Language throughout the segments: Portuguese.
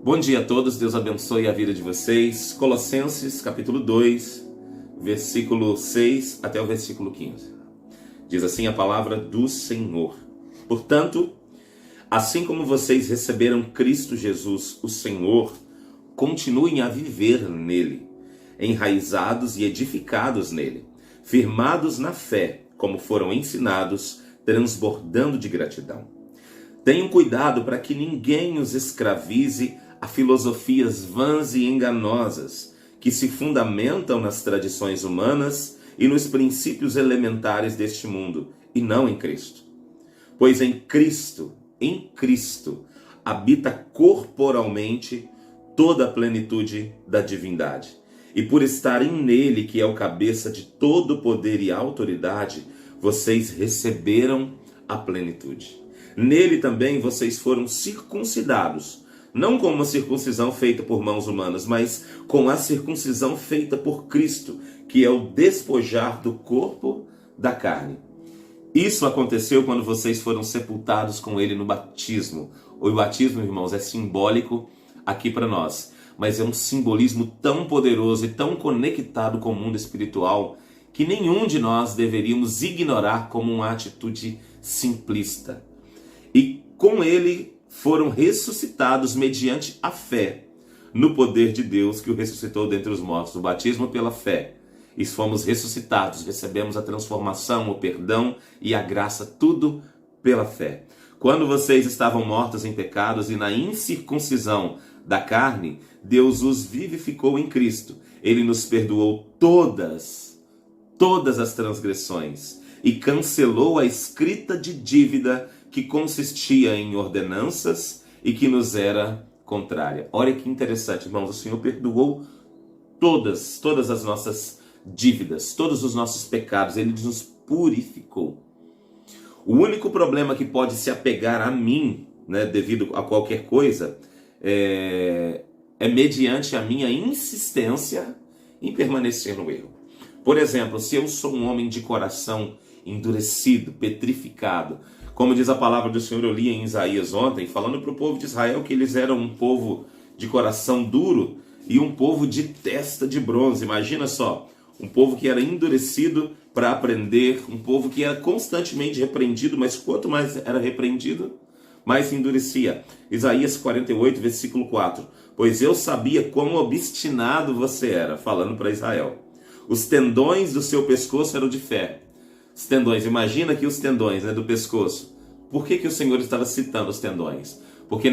Bom dia a todos, Deus abençoe a vida de vocês. Colossenses capítulo 2, versículo 6 até o versículo 15. Diz assim a palavra do Senhor. Portanto, assim como vocês receberam Cristo Jesus, o Senhor, continuem a viver nele, enraizados e edificados nele, firmados na fé, como foram ensinados, transbordando de gratidão. Tenham cuidado para que ninguém os escravize a filosofias vãs e enganosas, que se fundamentam nas tradições humanas e nos princípios elementares deste mundo, e não em Cristo. Pois em Cristo, habita corporalmente toda a plenitude da divindade. E por estarem nele, que é o cabeça de todo poder e autoridade, vocês receberam a plenitude. Nele também vocês foram circuncidados, não com uma circuncisão feita por mãos humanas, mas com a circuncisão feita por Cristo, que é o despojar do corpo da carne. Isso aconteceu quando vocês foram sepultados com ele no batismo. O batismo, irmãos, é simbólico aqui para nós, mas é um simbolismo tão poderoso e tão conectado com o mundo espiritual que nenhum de nós deveríamos ignorar como uma atitude simplista. E com ele foram ressuscitados mediante a fé no poder de Deus que o ressuscitou dentre os mortos. O batismo pela fé. E fomos ressuscitados, recebemos a transformação, o perdão e a graça, tudo pela fé. Quando vocês estavam mortos em pecados e na incircuncisão da carne, Deus os vivificou em Cristo. Ele nos perdoou todas as transgressões e cancelou a escrita de dívida que consistia em ordenanças e que nos era contrária. Olha que interessante, irmãos, o Senhor perdoou todas as nossas dívidas, todos os nossos pecados, ele nos purificou. O único problema que pode se apegar a mim, devido a qualquer coisa, é mediante a minha insistência em permanecer no erro. Por exemplo, se eu sou um homem de coração endurecido, petrificado, como diz a palavra do Senhor, eu li em Isaías ontem, falando para o povo de Israel que eles eram um povo de coração duro e um povo de testa de bronze. Imagina só, um povo que era endurecido para aprender, um povo que era constantemente repreendido, mas quanto mais era repreendido, mais se endurecia. Isaías 48, versículo 4. Pois eu sabia quão obstinado você era, falando para Israel. Os tendões do seu pescoço eram de ferro. Os tendões, imagina aqui os tendões do pescoço. Por que o Senhor estava citando os tendões? Porque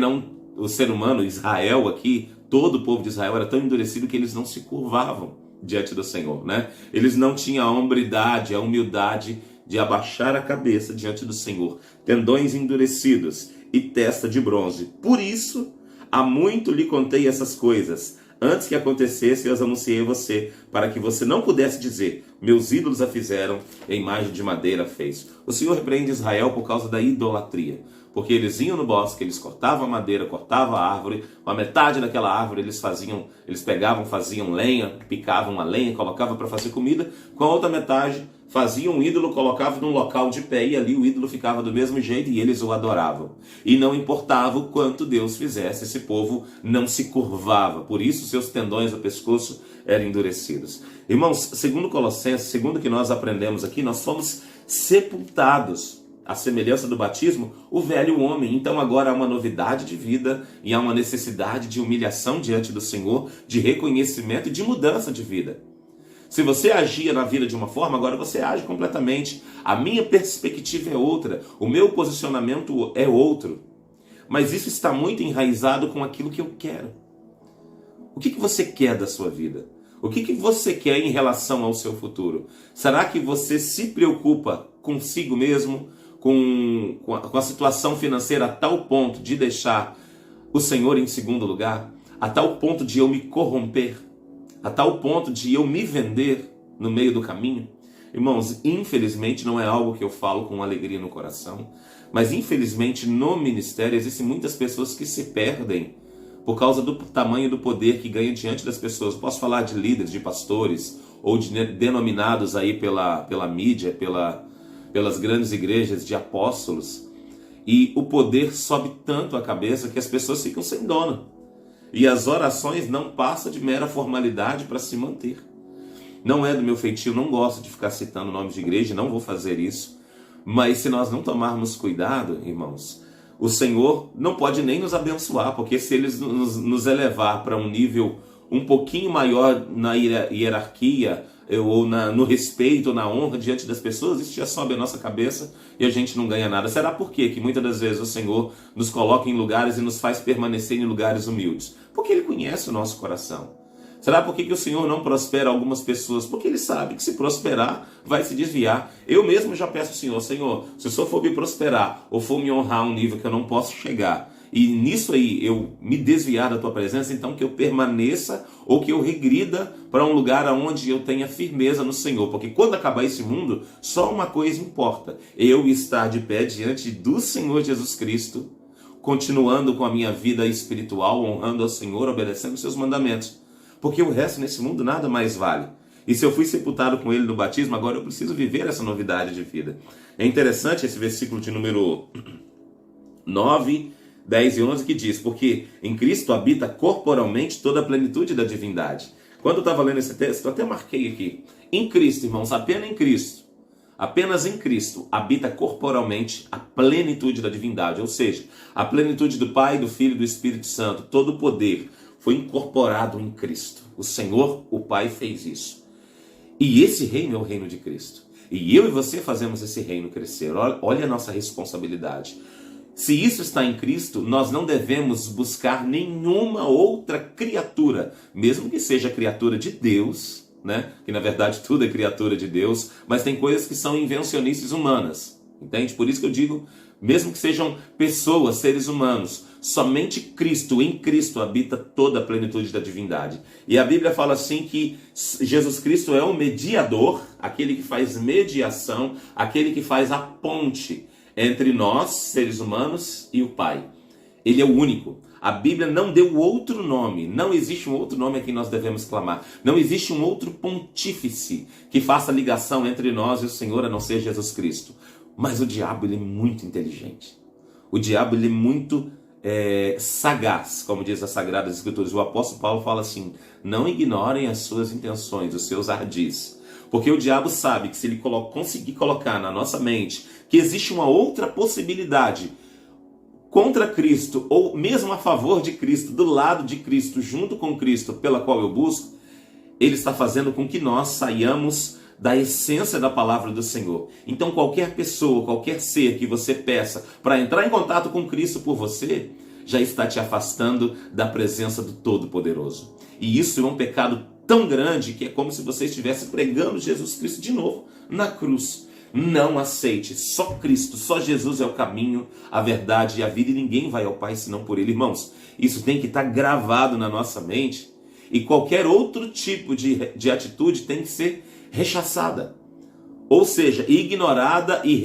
o ser humano, Israel aqui, todo o povo de Israel era tão endurecido que eles não se curvavam diante do Senhor, Eles não tinham a hombridade, a humildade de abaixar a cabeça diante do Senhor. Tendões endurecidos e testa de bronze. Por isso, há muito lhe contei essas coisas. Antes que acontecesse, eu as anunciei a você, para que você não pudesse dizer, meus ídolos a fizeram, e a imagem de madeira fez. O Senhor repreende Israel por causa da idolatria, porque eles iam no bosque, eles cortavam a madeira, cortavam a árvore, a metade daquela árvore eles pegavam, faziam lenha, picavam a lenha, colocavam para fazer comida, com a outra metade faziam um ídolo, colocavam num local de pé e ali o ídolo ficava do mesmo jeito e eles o adoravam. E não importava o quanto Deus fizesse, esse povo não se curvava. Por isso seus tendões do pescoço eram endurecidos. Irmãos, segundo Colossenses, segundo o que nós aprendemos aqui, nós fomos sepultados. A semelhança do batismo, o velho homem. Então agora há uma novidade de vida e há uma necessidade de humilhação diante do Senhor, de reconhecimento e de mudança de vida. Se você agia na vida de uma forma, agora você age completamente. A minha perspectiva é outra, o meu posicionamento é outro. Mas isso está muito enraizado com aquilo que eu quero. O que você quer da sua vida? O que você quer em relação ao seu futuro? Será que você se preocupa consigo mesmo, com a situação financeira a tal ponto de deixar o Senhor em segundo lugar? A tal ponto de eu me corromper? A tal ponto de eu me vender no meio do caminho? Irmãos, infelizmente não é algo que eu falo com alegria no coração, mas infelizmente no ministério existem muitas pessoas que se perdem por causa do tamanho do poder que ganham diante das pessoas. Eu posso falar de líderes, de pastores, ou de denominados aí pela mídia, pelas grandes igrejas, de apóstolos, e o poder sobe tanto a cabeça que as pessoas ficam sem dono. E as orações não passam de mera formalidade para se manter. Não é do meu feitio, não gosto de ficar citando nomes de igreja, não vou fazer isso. Mas se nós não tomarmos cuidado, irmãos, o Senhor não pode nem nos abençoar, porque se Ele nos elevar para um nível um pouquinho maior na hierarquia, ou no respeito, ou na honra diante das pessoas, isso já sobe a nossa cabeça e a gente não ganha nada. Será por quê que muitas das vezes o Senhor nos coloca em lugares e nos faz permanecer em lugares humildes? Porque Ele conhece o nosso coração. Será por que o Senhor não prospera algumas pessoas? Porque Ele sabe que se prosperar, vai se desviar. Eu mesmo já peço ao Senhor, Senhor, se o Senhor for me prosperar ou for me honrar a um nível que eu não posso chegar, e nisso aí eu me desviar da Tua presença, então que eu permaneça ou que eu regrida para um lugar onde eu tenha firmeza no Senhor. Porque quando acabar esse mundo, só uma coisa importa: eu estar de pé diante do Senhor Jesus Cristo, continuando com a minha vida espiritual, honrando ao Senhor, obedecendo os seus mandamentos. Porque o resto nesse mundo nada mais vale. E se eu fui sepultado com Ele no batismo, agora eu preciso viver essa novidade de vida. É interessante esse versículo de número 9, 10 e 11 que diz: porque em Cristo habita corporalmente toda a plenitude da divindade. Quando eu estava lendo esse texto, eu até marquei aqui. Em Cristo, irmãos, apenas em Cristo habita corporalmente a plenitude da divindade. Ou seja, a plenitude do Pai, do Filho e do Espírito Santo. Todo o poder foi incorporado em Cristo. O Senhor, o Pai, fez isso. E esse reino é o reino de Cristo. E eu e você fazemos esse reino crescer. Olha a nossa responsabilidade. Se isso está em Cristo, nós não devemos buscar nenhuma outra criatura, mesmo que seja criatura de Deus, né? Que na verdade tudo é criatura de Deus, mas tem coisas que são invencionices humanas, entende? Por isso que eu digo, mesmo que sejam pessoas, seres humanos, somente Cristo, em Cristo habita toda a plenitude da divindade. E a Bíblia fala assim que Jesus Cristo é o mediador, aquele que faz mediação, aquele que faz a ponte entre nós, seres humanos, e o Pai. Ele é o único. A Bíblia não deu outro nome. Não existe um outro nome a quem nós devemos clamar. Não existe um outro pontífice que faça ligação entre nós e o Senhor, a não ser Jesus Cristo. Mas o diabo, ele é muito inteligente. O diabo, ele é muito sagaz, como diz as Sagradas Escrituras. O apóstolo Paulo fala assim: não ignorem as suas intenções, os seus ardis. Porque o diabo sabe que se ele conseguir colocar na nossa mente que existe uma outra possibilidade contra Cristo, ou mesmo a favor de Cristo, do lado de Cristo, junto com Cristo, pela qual eu busco, ele está fazendo com que nós saiamos da essência da palavra do Senhor. Então qualquer pessoa, qualquer ser que você peça para entrar em contato com Cristo por você, já está te afastando da presença do Todo-Poderoso. E isso é um pecado tão grande que é como se você estivesse pregando Jesus Cristo de novo na cruz. Não aceite, só Cristo, só Jesus é o caminho, a verdade e a vida, e ninguém vai ao Pai senão por Ele. Irmãos, isso tem que estar gravado na nossa mente, e qualquer outro tipo de atitude tem que ser rechaçada, ou seja, ignorada e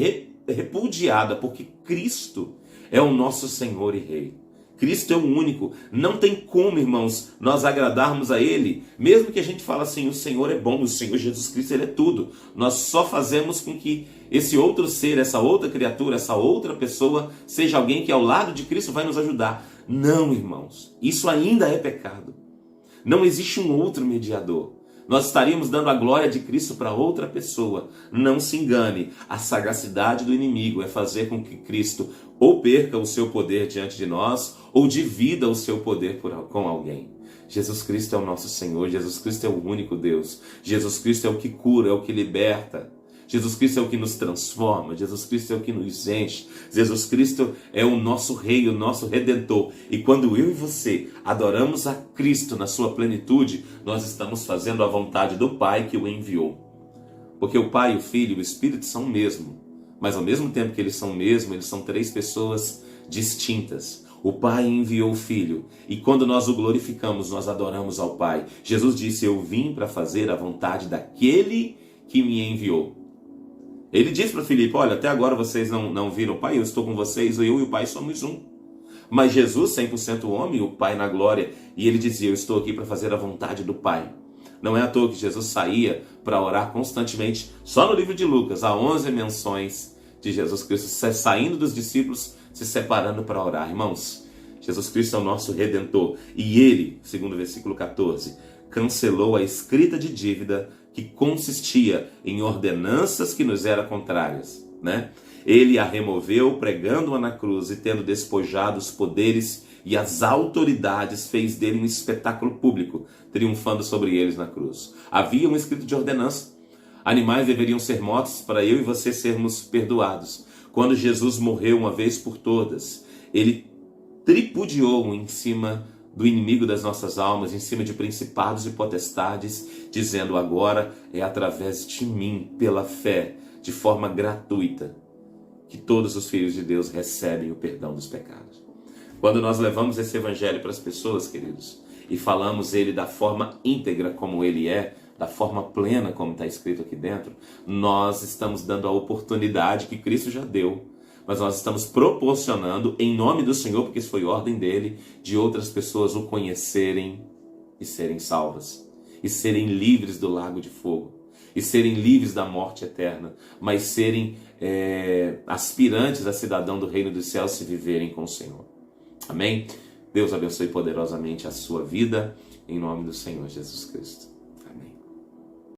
repudiada, porque Cristo é o nosso Senhor e Rei. Cristo é o único. Não tem como, irmãos, nós agradarmos a Ele, mesmo que a gente fale assim: o Senhor é bom, o Senhor Jesus Cristo, Ele é tudo. Nós só fazemos com que esse outro ser, essa outra criatura, essa outra pessoa, seja alguém que ao lado de Cristo vai nos ajudar. Não, irmãos, isso ainda é pecado. Não existe um outro mediador. Nós estaríamos dando a glória de Cristo para outra pessoa. Não se engane, a sagacidade do inimigo é fazer com que Cristo ou perca o seu poder diante de nós, ou divida o seu poder com alguém. Jesus Cristo é o nosso Senhor, Jesus Cristo é o único Deus, Jesus Cristo é o que cura, é o que liberta, Jesus Cristo é o que nos transforma, Jesus Cristo é o que nos enche, Jesus Cristo é o nosso Rei, o nosso Redentor. E quando eu e você adoramos a Cristo na sua plenitude, nós estamos fazendo a vontade do Pai que o enviou. Porque o Pai, o Filho e o Espírito são o mesmo, mas ao mesmo tempo que eles são o mesmo, eles são três pessoas distintas. O Pai enviou o Filho, e quando nós o glorificamos, nós adoramos ao Pai. Jesus disse: eu vim para fazer a vontade daquele que me enviou. Ele disse para Filipe: olha, até agora vocês não viram o Pai, eu estou com vocês, eu e o Pai somos um. Mas Jesus, 100% homem, o Pai na glória, e ele dizia: eu estou aqui para fazer a vontade do Pai. Não é à toa que Jesus saía para orar constantemente. Só no livro de Lucas há 11 menções de Jesus Cristo saindo dos discípulos, se separando para orar. Irmãos, Jesus Cristo é o nosso Redentor. E Ele, segundo o versículo 14, cancelou a escrita de dívida que consistia em ordenanças que nos eram contrárias, né? Ele a removeu, pregando-a na cruz e tendo despojado os poderes e as autoridades, fez dele um espetáculo público, triunfando sobre eles na cruz. Havia um escrito de ordenança. Animais deveriam ser mortos para eu e você sermos perdoados. Quando Jesus morreu uma vez por todas, ele tripudiou em cima do inimigo das nossas almas, em cima de principados e potestades, dizendo: agora é através de mim, pela fé, de forma gratuita, que todos os filhos de Deus recebem o perdão dos pecados. Quando nós levamos esse evangelho para as pessoas, queridos, e falamos ele da forma íntegra como ele é, da forma plena como está escrito aqui dentro, nós estamos dando a oportunidade que Cristo já deu, mas nós estamos proporcionando, em nome do Senhor, porque isso foi ordem dele, de outras pessoas o conhecerem e serem salvas, e serem livres do lago de fogo, e serem livres da morte eterna, mas serem aspirantes a cidadão do reino dos céus se viverem com o Senhor. Amém? Deus abençoe poderosamente a sua vida, em nome do Senhor Jesus Cristo.